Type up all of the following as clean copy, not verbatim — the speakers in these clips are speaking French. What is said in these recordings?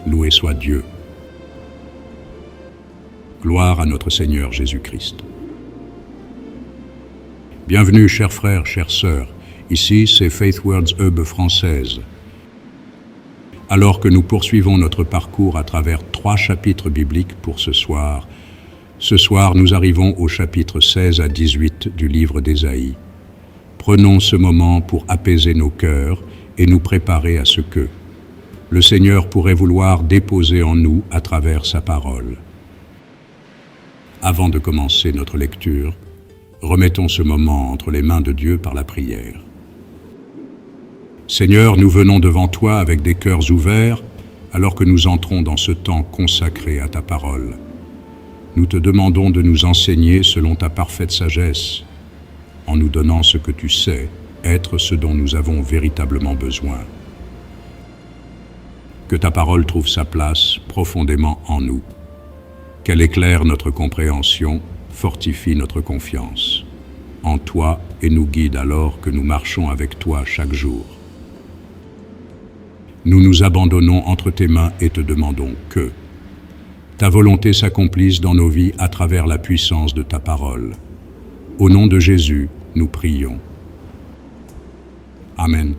Loué soit Dieu. Gloire à notre Seigneur Jésus-Christ. Bienvenue, chers frères, chères sœurs. Ici, c'est Faith Words Hub française. Alors que nous poursuivons notre parcours à travers 3 chapitres bibliques pour ce soir, nous arrivons au chapitre 16 à 18 du livre d'Ésaïe. Prenons ce moment pour apaiser nos cœurs et nous préparer à ce que le Seigneur pourrait vouloir déposer en nous à travers sa parole. Avant de commencer notre lecture, remettons ce moment entre les mains de Dieu par la prière. Seigneur, nous venons devant toi avec des cœurs ouverts alors que nous entrons dans ce temps consacré à ta parole. Nous te demandons de nous enseigner selon ta parfaite sagesse, en nous donnant ce que tu sais être ce dont nous avons véritablement besoin. Que ta parole trouve sa place profondément en nous, qu'elle éclaire notre compréhension, fortifie notre confiance en toi et nous guide alors que nous marchons avec toi chaque jour. Nous nous abandonnons entre tes mains et te demandons que ta volonté s'accomplisse dans nos vies à travers la puissance de ta parole. Au nom de Jésus, nous prions. Amen.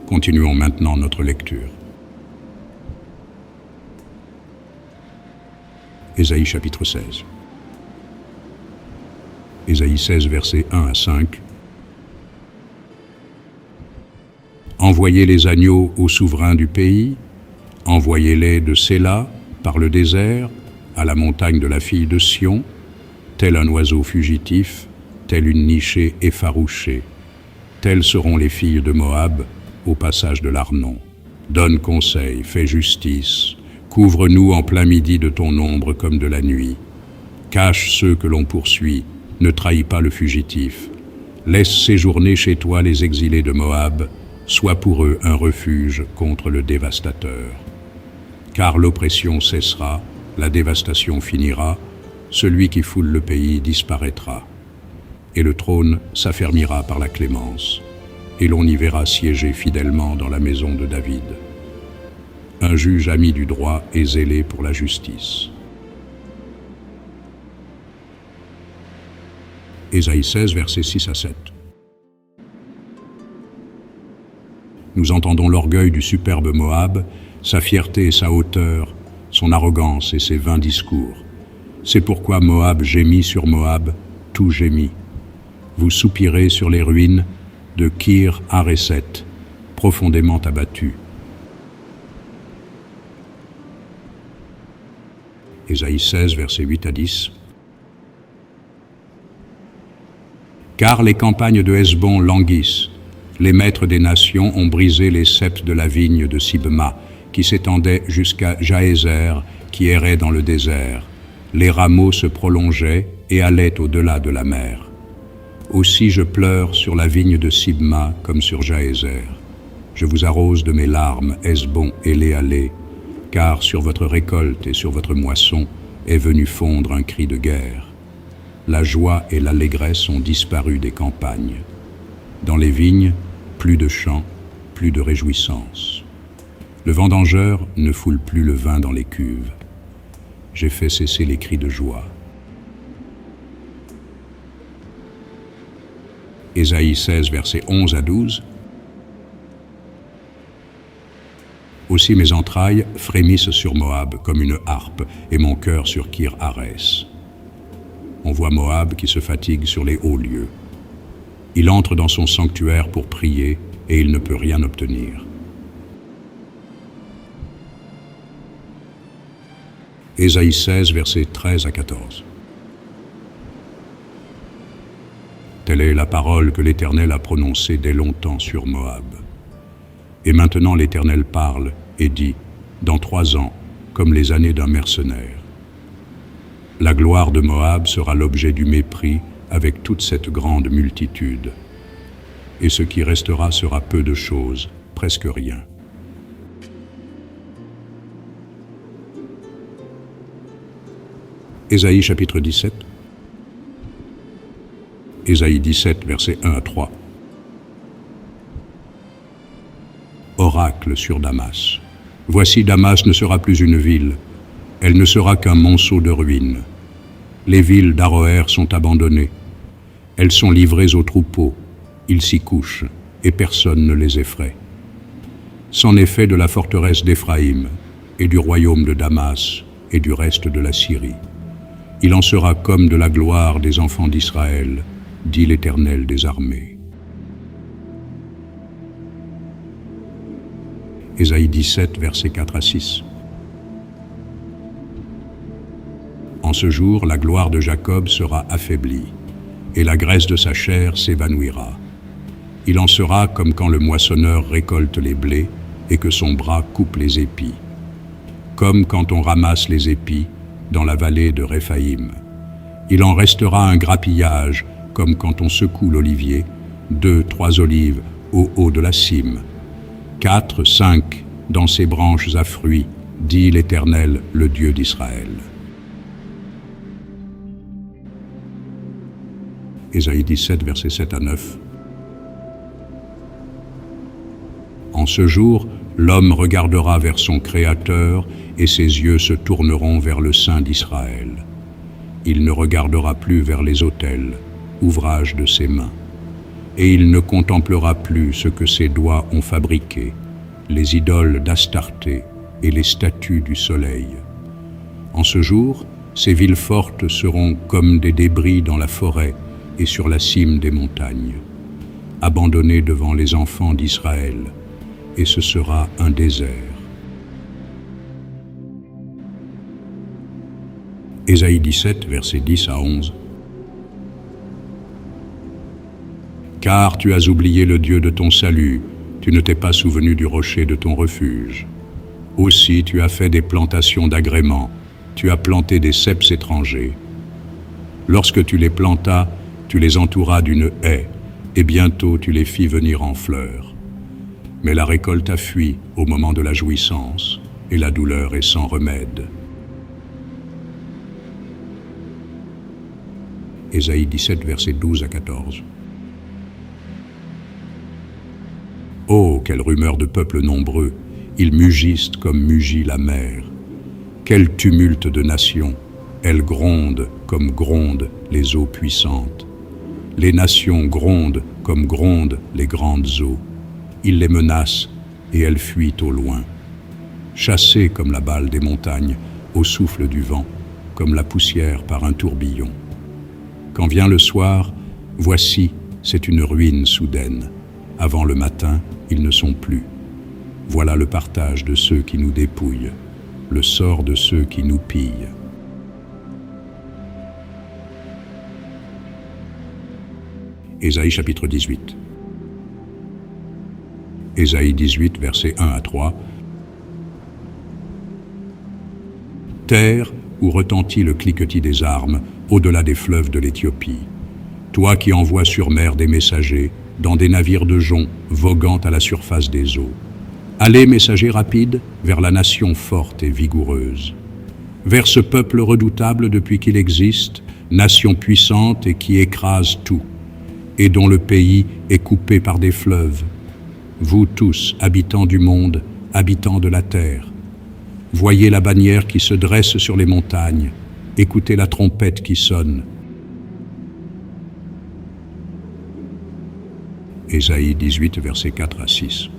Continuons maintenant notre lecture. Ésaïe chapitre 16. Ésaïe 16, versets 1 à 5. Envoyez les agneaux aux souverains du pays, envoyez-les de Séla par le désert, à la montagne de la fille de Sion, tel un oiseau fugitif, tel une nichée effarouchée. Telles seront les filles de Moab au passage de l'Arnon. Donne conseil, fais justice, couvre-nous en plein midi de ton ombre comme de la nuit. Cache ceux que l'on poursuit, ne trahis pas le fugitif. Laisse séjourner chez toi les exilés de Moab, sois pour eux un refuge contre le dévastateur. Car l'oppression cessera, la dévastation finira, celui qui foule le pays disparaîtra. Et le trône s'affermira par la clémence, et l'on y verra siéger fidèlement dans la maison de David. Un juge ami du droit et zélé pour la justice. Ésaïe 16, versets 6 à 7. Nous entendons l'orgueil du superbe Moab, sa fierté et sa hauteur, son arrogance et ses vains discours. C'est pourquoi Moab gémit sur Moab, tout gémit. Vous soupirez sur les ruines de Kir-Hareset, profondément abattues. Ésaïe 16, versets 8 à 10. Car les campagnes de Hesbon languissent. Les maîtres des nations ont brisé les ceps de la vigne de Sibma, qui s'étendait jusqu'à Jaézer, qui errait dans le désert. Les rameaux se prolongeaient et allaient au-delà de la mer. Aussi je pleure sur la vigne de Sibma comme sur Jaézer. Je vous arrose de mes larmes, Hesbon et Léalé, car sur votre récolte et sur votre moisson est venu fondre un cri de guerre. La joie et l'allégresse ont disparu des campagnes. Dans les vignes, plus de chants, plus de réjouissance. Le vendangeur ne foule plus le vin dans les cuves. J'ai fait cesser les cris de joie. Ésaïe 16, versets 11 à 12. Aussi mes entrailles frémissent sur Moab comme une harpe, et mon cœur sur Kir-Hares. On voit Moab qui se fatigue sur les hauts lieux. Il entre dans son sanctuaire pour prier, et il ne peut rien obtenir. Ésaïe 16, versets 13 à 14. Telle est la parole que l'Éternel a prononcée dès longtemps sur Moab. Et maintenant l'Éternel parle et dit, dans 3 ans, comme les années d'un mercenaire. La gloire de Moab sera l'objet du mépris avec toute cette grande multitude. Et ce qui restera sera peu de choses, presque rien. Ésaïe chapitre 17. Ésaïe 17, versets 1 à 3. Oracle sur Damas. Voici Damas ne sera plus une ville, elle ne sera qu'un monceau de ruines. Les villes d'Aroër sont abandonnées, elles sont livrées aux troupeaux, ils s'y couchent et personne ne les effraie. C'en est fait de la forteresse d'Éphraïm et du royaume de Damas et du reste de la Syrie. Il en sera comme de la gloire des enfants d'Israël, dit l'Éternel des armées. Ésaïe 17, versets 4 à 6. En ce jour, la gloire de Jacob sera affaiblie, et la graisse de sa chair s'évanouira. Il en sera comme quand le moissonneur récolte les blés et que son bras coupe les épis, comme quand on ramasse les épis dans la vallée de Réphaïm. Il en restera un grappillage, comme quand on secoue l'olivier, 2, 3 olives au haut de la cime, 4, 5 dans ses branches à fruits, dit l'Éternel, le Dieu d'Israël. Ésaïe 17, versets 7 à 9. En ce jour, l'homme regardera vers son Créateur et ses yeux se tourneront vers le Saint d'Israël. Il ne regardera plus vers les autels, ouvrage de ses mains, et il ne contemplera plus ce que ses doigts ont fabriqué, les idoles d'Astarté et les statues du soleil. En ce jour, ces villes fortes seront comme des débris dans la forêt et sur la cime des montagnes, abandonnées devant les enfants d'Israël, et ce sera un désert. Ésaïe 17, versets 10 à 11. Car tu as oublié le Dieu de ton salut, tu ne t'es pas souvenu du rocher de ton refuge. Aussi tu as fait des plantations d'agréments, tu as planté des ceps étrangers. Lorsque tu les plantas, tu les entouras d'une haie, et bientôt tu les fis venir en fleurs. Mais la récolte a fui au moment de la jouissance, et la douleur est sans remède. Ésaïe 17, versets 12 à 14. Oh, quelle rumeur de peuples nombreux! Ils mugissent comme mugit la mer. Quel tumulte de nations! Elles grondent comme grondent les eaux puissantes. Les nations grondent comme grondent les grandes eaux. Ils les menacent et elles fuient au loin. Chassées comme la balle des montagnes, au souffle du vent, comme la poussière par un tourbillon. Quand vient le soir, voici, c'est une ruine soudaine. Avant le matin, ils ne sont plus. Voilà le partage de ceux qui nous dépouillent, le sort de ceux qui nous pillent. Ésaïe chapitre 18. Ésaïe 18, versets 1 à 3. Terre où retentit le cliquetis des armes, au-delà des fleuves de l'Éthiopie. Toi qui envoies sur mer des messagers, dans des navires de joncs, voguant à la surface des eaux. Allez, messagers rapides, vers la nation forte et vigoureuse. Vers ce peuple redoutable depuis qu'il existe, nation puissante et qui écrase tout, et dont le pays est coupé par des fleuves. Vous tous, habitants du monde, habitants de la terre, voyez la bannière qui se dresse sur les montagnes, écoutez la trompette qui sonne. Ésaïe 18, versets 4 à 6.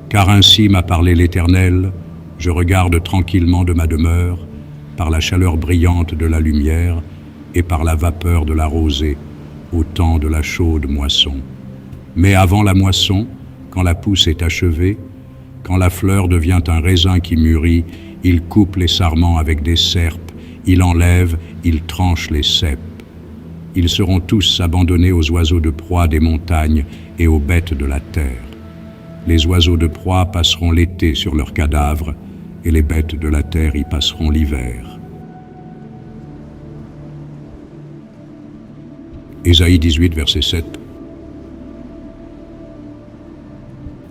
Car ainsi m'a parlé l'Éternel, je regarde tranquillement de ma demeure, par la chaleur brillante de la lumière et par la vapeur de la rosée, au temps de la chaude moisson. Mais avant la moisson, quand la pousse est achevée, quand la fleur devient un raisin qui mûrit, il coupe les sarments avec des serpes, il enlève, il tranche les cèpes. Ils seront tous abandonnés aux oiseaux de proie des montagnes et aux bêtes de la terre. Les oiseaux de proie passeront l'été sur leurs cadavres, et les bêtes de la terre y passeront l'hiver. Ésaïe 18, verset 7.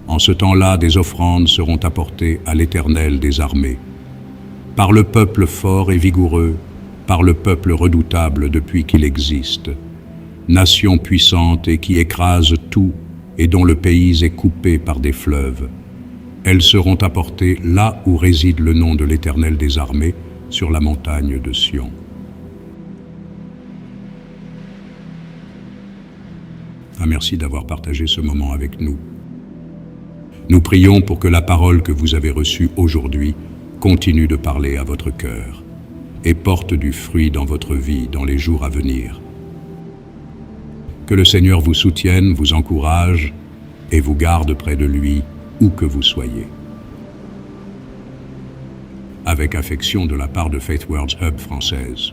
En ce temps-là, des offrandes seront apportées à l'Éternel des armées, par le peuple fort et vigoureux, par le peuple redoutable depuis qu'il existe, nation puissante et qui écrase tout, et dont le pays est coupé par des fleuves. Elles seront apportées là où réside le nom de l'Éternel des armées, sur la montagne de Sion. Merci d'avoir partagé ce moment avec nous. Nous prions pour que la parole que vous avez reçue aujourd'hui continue de parler à votre cœur et porte du fruit dans votre vie dans les jours à venir. Que le Seigneur vous soutienne, vous encourage et vous garde près de lui où que vous soyez. Avec affection de la part de Faith Words Hub française.